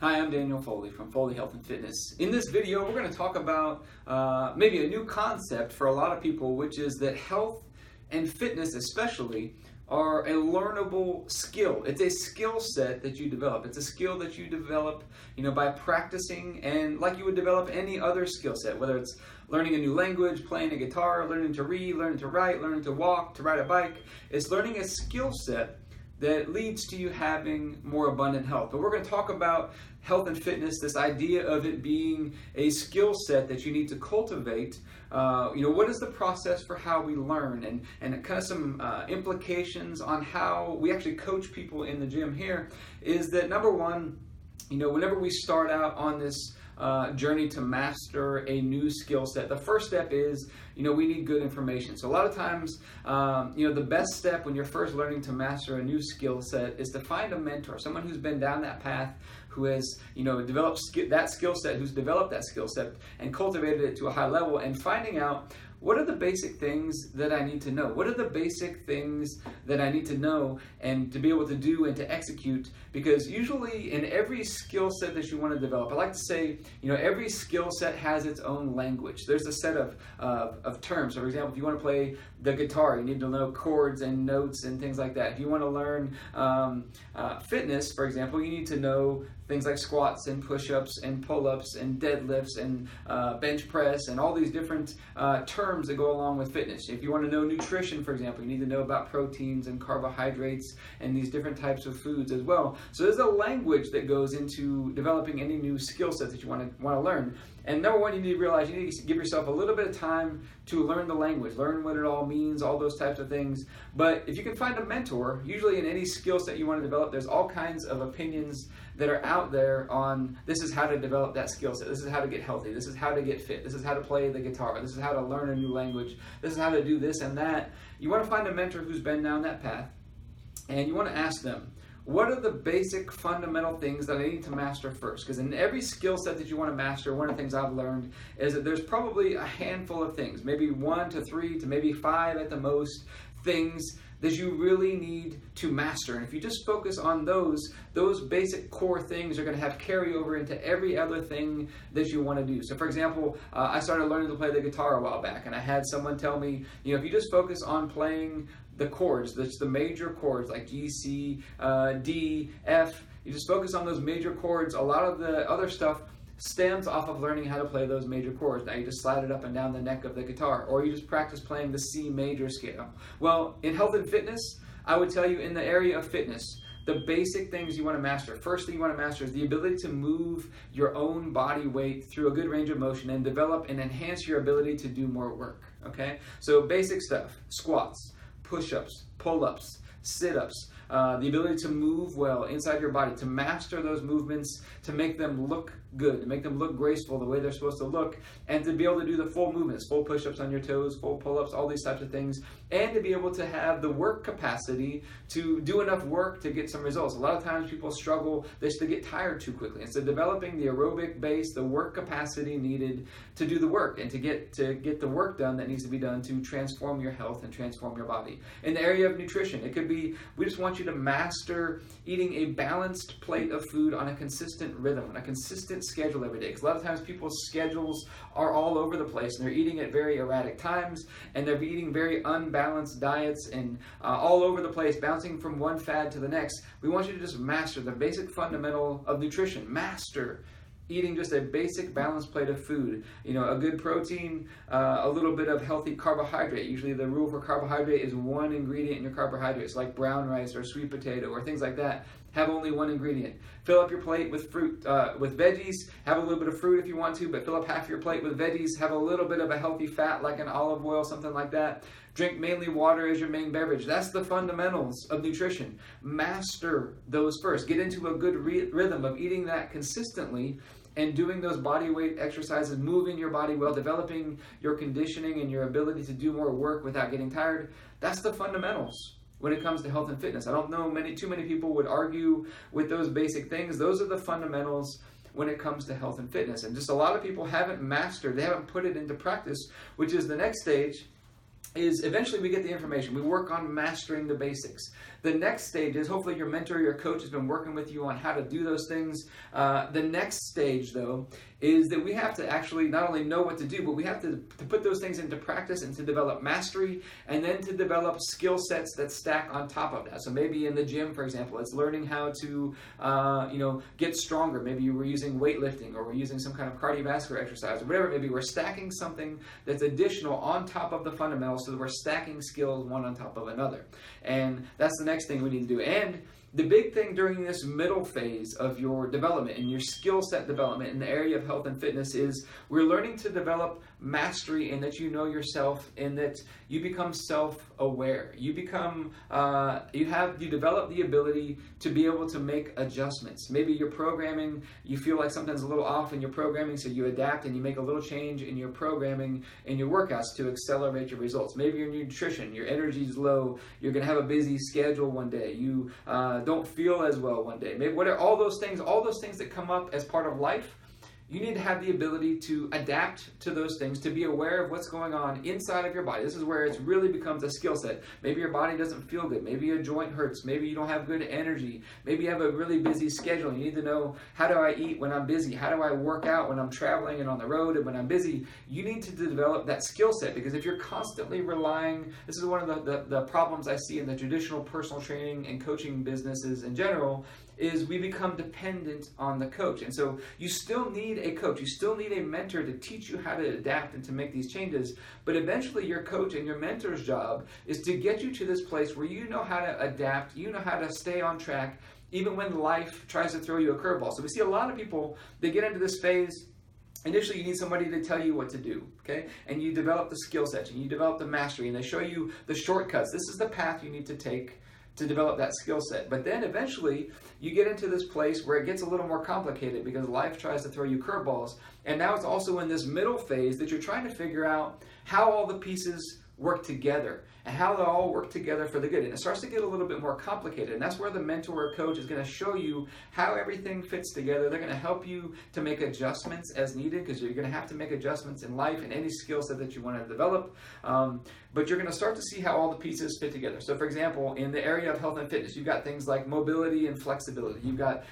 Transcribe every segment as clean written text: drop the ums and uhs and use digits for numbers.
Hi, I'm Daniel Foley from Foley Health and Fitness. In this video, we're going to talk about maybe a new concept for a lot of people, which is that health and fitness especially are a learnable skill. It's a skill set that you develop. It's a skill that you develop, by practicing, and like you would develop any other skill set, whether it's learning a new language, playing a guitar, learning to read, learning to write, learning to walk, to ride a bike. It's learning a skill set that leads to you having more abundant health. But we're going to talk about health and fitness, this idea of it being a skill set that you need to cultivate. What is the process for how we learn, and kind of some implications on how we actually coach people in the gym here is that, number one, whenever we start out on this journey to master a new skill set, the first step is, we need good information. So a lot of times, the best step when you're first learning to master a new skill set is to find a mentor, someone who's been down that path, who has, developed that skill set, who's developed that skill set and cultivated it to a high level, and finding out, what are the basic things that I need to know? What are the basic things that I need to know and to be able to do and to execute? Because usually in every skill set that you want to develop, I like to say, every skill set has its own language. There's a set of terms. So for example, if you want to play the guitar, you need to know chords and notes and things like that. If you want to learn fitness, for example, you need to know things like squats and push-ups and pull-ups and deadlifts and bench press and all these different terms that go along with fitness. If you want to know nutrition, for example, you need to know about proteins and carbohydrates and these different types of foods as well. So there's a language that goes into developing any new skill set that you want to learn. And number one, you need to realize you need to give yourself a little bit of time to learn the language, learn what it all means, all those types of things. But if you can find a mentor, usually in any skill set you want to develop, there's all kinds of opinions that are out there on this is how to develop that skill set, this is how to get healthy, this is how to get fit, this is how to play the guitar, this is how to learn a new language, this is how to do this and that. You want to find a mentor who's been down that path, and you want to ask them, what are the basic fundamental things that I need to master first? Because in every skill set that you want to master, one of the things I've learned is that there's probably a handful of things, maybe 1 to 3 to maybe 5 at the most, things that you really need to master. And if you just focus on those basic core things are going to have carryover into every other thing that you want to do. So for example, I started learning to play the guitar a while back, and I had someone tell me, if you just focus on playing the chords, that's the major chords like G, C, D, F, you just focus on those major chords, a lot of the other stuff stems off of learning how to play those major chords. Now you just slide it up and down the neck of the guitar, or you just practice playing the C major scale. Well, in health and fitness, I would tell you in the area of fitness, the basic things you want to master. First thing you want to master is the ability to move your own body weight through a good range of motion and develop and enhance your ability to do more work, okay? So basic stuff, squats, push-ups, pull-ups, sit-ups, the ability to move well inside your body, to master those movements, to make them look good, to make them look graceful the way they're supposed to look, and to be able to do the full movements, full push-ups on your toes, full pull-ups, all these types of things, and to be able to have the work capacity to do enough work to get some results. A lot of times people struggle, they get tired too quickly. And so developing the aerobic base, the work capacity needed to do the work and to get the work done that needs to be done to transform your health and transform your body. In the area of nutrition, it could be, we just want you to master eating a balanced plate of food on a consistent rhythm, on a consistent schedule every day. Because a lot of times people's schedules are all over the place, and they're eating at very erratic times, and they're eating very unbalanced diets and all over the place, bouncing from one fad to the next. We want you to just master the basic fundamental of nutrition. Master eating just a basic balanced plate of food. A good protein, a little bit of healthy carbohydrate. Usually the rule for carbohydrate is one ingredient in your carbohydrates, like brown rice or sweet potato or things like that. Have only one ingredient. Fill up your plate with fruit, with veggies. Have a little bit of fruit if you want to, but fill up half your plate with veggies. Have a little bit of a healthy fat like an olive oil, something like that. Drink mainly water as your main beverage. That's the fundamentals of nutrition. Master those first. Get into a good rhythm of eating that consistently and doing those body weight exercises, moving your body well, developing your conditioning and your ability to do more work without getting tired. That's the fundamentals when it comes to health and fitness. I don't know too many people would argue with those basic things. Those are the fundamentals when it comes to health and fitness. And just a lot of people haven't mastered, they haven't put it into practice, which is the next stage, is eventually we get the information. We work on mastering the basics. The next stage is hopefully your mentor, your coach has been working with you on how to do those things. The next stage, though, is that we have to actually not only know what to do, but we have to put those things into practice and to develop mastery, and then to develop skill sets that stack on top of that. So maybe in the gym, for example, it's learning how to get stronger. Maybe you were using weightlifting, or we're using some kind of cardiovascular exercise, or whatever it may be. We're stacking something that's additional on top of the fundamentals, so that we're stacking skills one on top of another. And that's the next thing we need to do. And the big thing during this middle phase of your development and your skill set development in the area of health and fitness is we're learning to develop mastery, and that you know yourself, and that you become self-aware. You become, you develop the ability to be able to make adjustments. Maybe your programming, you feel like something's a little off in your programming, so you adapt and you make a little change in your programming and your workouts to accelerate your results. Maybe your nutrition, your energy is low, you're going to have a busy schedule one day, you don't feel as well one day. Maybe all those things that come up as part of life, you need to have the ability to adapt to those things, to be aware of what's going on inside of your body. This is where it really becomes a skill set. Maybe your body doesn't feel good. Maybe a joint hurts. Maybe you don't have good energy. Maybe you have a really busy schedule. You need to know, how do I eat when I'm busy? How do I work out when I'm traveling and on the road and when I'm busy? You need to develop that skill set, because if you're constantly relying, this is one of the problems I see in the traditional personal training and coaching businesses in general, is we become dependent on the coach. And so you still need a coach. You still need a mentor to teach you how to adapt and to make these changes. But eventually your coach and your mentor's job is to get you to this place where you know how to adapt, you know how to stay on track, even when life tries to throw you a curveball. So we see a lot of people, they get into this phase. Initially, you need somebody to tell you what to do, okay? And you develop the skill sets, and you develop the mastery, and they show you the shortcuts. This is the path you need to take to develop that skill set. But then eventually you get into this place where it gets a little more complicated, because life tries to throw you curveballs. And now it's also in this middle phase that you're trying to figure out how all the pieces work together and how they all work together for the good. And it starts to get a little bit more complicated. And that's where the mentor or coach is going to show you how everything fits together. They're going to help you to make adjustments as needed, because you're going to have to make adjustments in life and any skill set that you want to develop. But you're going to start to see how all the pieces fit together. So for example, in the area of health and fitness, you've got things like mobility and flexibility. You've got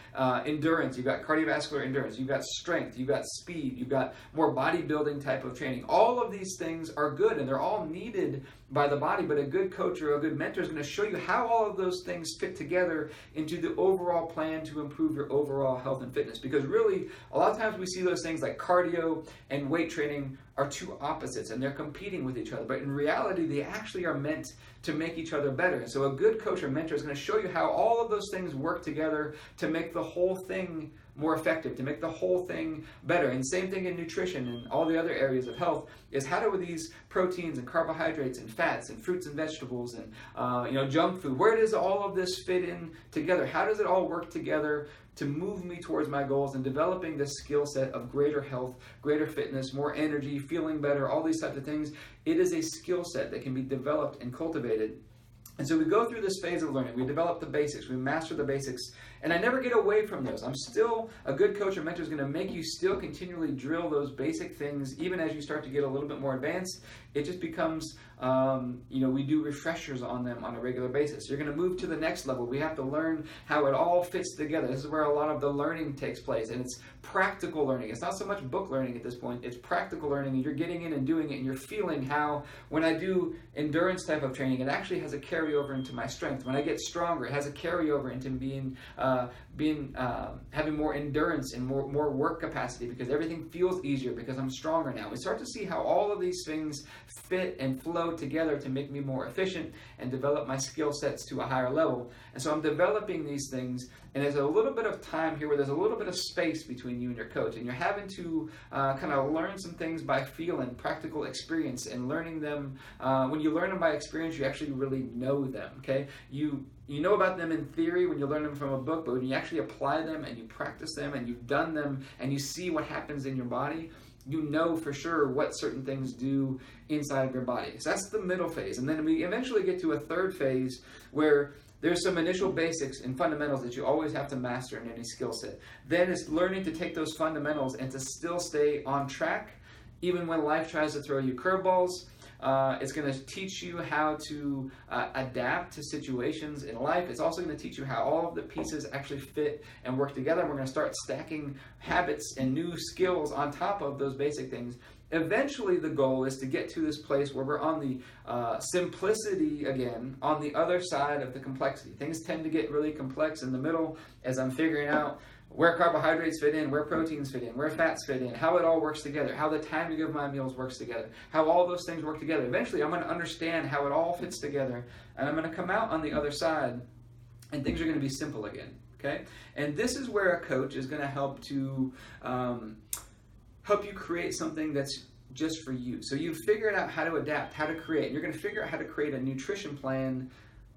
endurance. You've got cardiovascular endurance. You've got strength. You've got speed. You've got more bodybuilding type of training. All of these things are good, and they're all needed by the body, but a good coach or a good mentor is going to show you how all of those things fit together into the overall plan to improve your overall health and fitness. Because really, a lot of times we see those things like cardio and weight training are two opposites, and they're competing with each other. But in reality, they actually are meant to make each other better. So a good coach or mentor is going to show you how all of those things work together to make the whole thing more effective, to make the whole thing better. And same thing in nutrition and all the other areas of health, is how do these proteins and carbohydrates and fats and fruits and vegetables and junk food, where does all of this fit in together? How does it all work together to move me towards my goals and developing this skill set of greater health, greater fitness, more energy, feeling better, all these types of things? It is a skill set that can be developed and cultivated. And so we go through this phase of learning. We develop the basics. We master the basics. And I never get away from those. I'm still, a good coach or mentor is going to make you still continually drill those basic things, even as you start to get a little bit more advanced. It just becomes, we do refreshers on them on a regular basis. You're going to move to the next level. We have to learn how it all fits together. This is where a lot of the learning takes place. And it's practical learning. It's not so much book learning at this point. It's practical learning. And you're getting in and doing it. And you're feeling how, when I do endurance type of training, it actually has a carryover into my strength. When I get stronger, it has a carryover into having more endurance and more work capacity, because everything feels easier because I'm stronger now. We start to see how all of these things fit and flow together to make me more efficient and develop my skill sets to a higher level. And so I'm developing these things, and there's a little bit of time here where there's a little bit of space between you and your coach, and you're having to kind of learn some things by feeling, practical experience, and learning them. When you learn them by experience, you actually really know them, okay? You know about them in theory when you learn them from a book, but when you actually apply them and you practice them and you've done them and you see what happens in your body, you know for sure what certain things do inside of your body. So that's the middle phase. And then we eventually get to a third phase where there's some initial basics and fundamentals that you always have to master in any skill set. Then it's learning to take those fundamentals and to still stay on track even when life tries to throw you curveballs. It's going to teach you how to adapt to situations in life. It's also going to teach you how all of the pieces actually fit and work together. We're going to start stacking habits and new skills on top of those basic things. Eventually, the goal is to get to this place where we're on the simplicity again, on the other side of the complexity. Things tend to get really complex in the middle as I'm figuring out where carbohydrates fit in, where proteins fit in, where fats fit in, how it all works together, how the timing of my meals works together, how all those things work together. Eventually, I'm going to understand how it all fits together, and I'm going to come out on the other side, and things are going to be simple again. Okay? And this is where a coach is going to help to help you create something that's just for you. So you've figured out how to adapt, how to create. You're going to figure out how to create a nutrition plan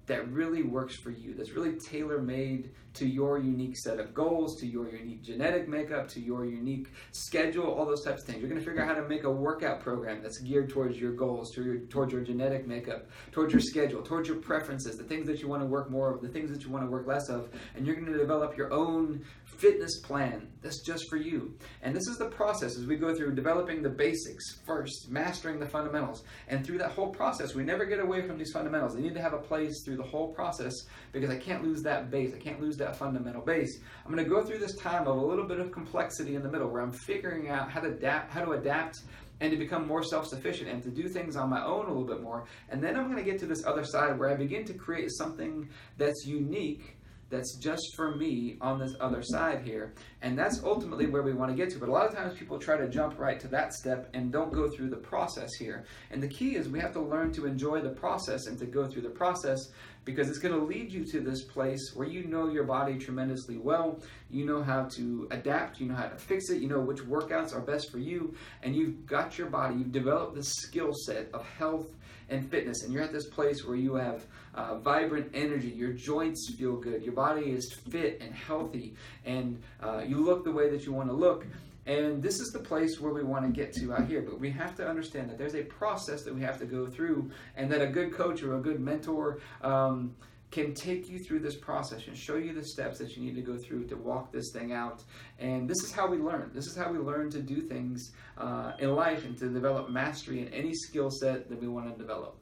that really works for you, that's really tailor-made to your unique set of goals, to your unique genetic makeup, to your unique schedule, all those types of things. You're going to figure out how to make a workout program that's geared towards your goals, towards your genetic makeup, towards your schedule, towards your preferences, the things that you want to work more of, the things that you want to work less of, and you're going to develop your own fitness plan that's just for you. And this is the process as we go through developing the basics first, mastering the fundamentals. And through that whole process, we never get away from these fundamentals. They need to have a place through the whole process because I can't lose that base. I can't lose that fundamental base. I'm going to go through this time of a little bit of complexity in the middle where I'm figuring out how to adapt and to become more self-sufficient and to do things on my own a little bit more. And then I'm going to get to this other side where I begin to create something that's unique, that's just for me on this other side here. And that's ultimately where we want to get to. But a lot of times people try to jump right to that step and don't go through the process here. And the key is we have to learn to enjoy the process and to go through the process, because it's going to lead you to this place where you know your body tremendously well. You know how to adapt. You know how to fix it. You know which workouts are best for you. And you've got your body. You've developed this skill set of health and fitness. And you're at this place where you have vibrant energy. Your joints feel good. Your body is fit and healthy. And you look the way that you want to look. And this is the place where we want to get to out here. But we have to understand that there's a process that we have to go through, and that a good coach or a good mentor can take you through this process and show you the steps that you need to go through to walk this thing out. And this is how we learn. This is how we learn to do things in life and to develop mastery in any skill set that we want to develop.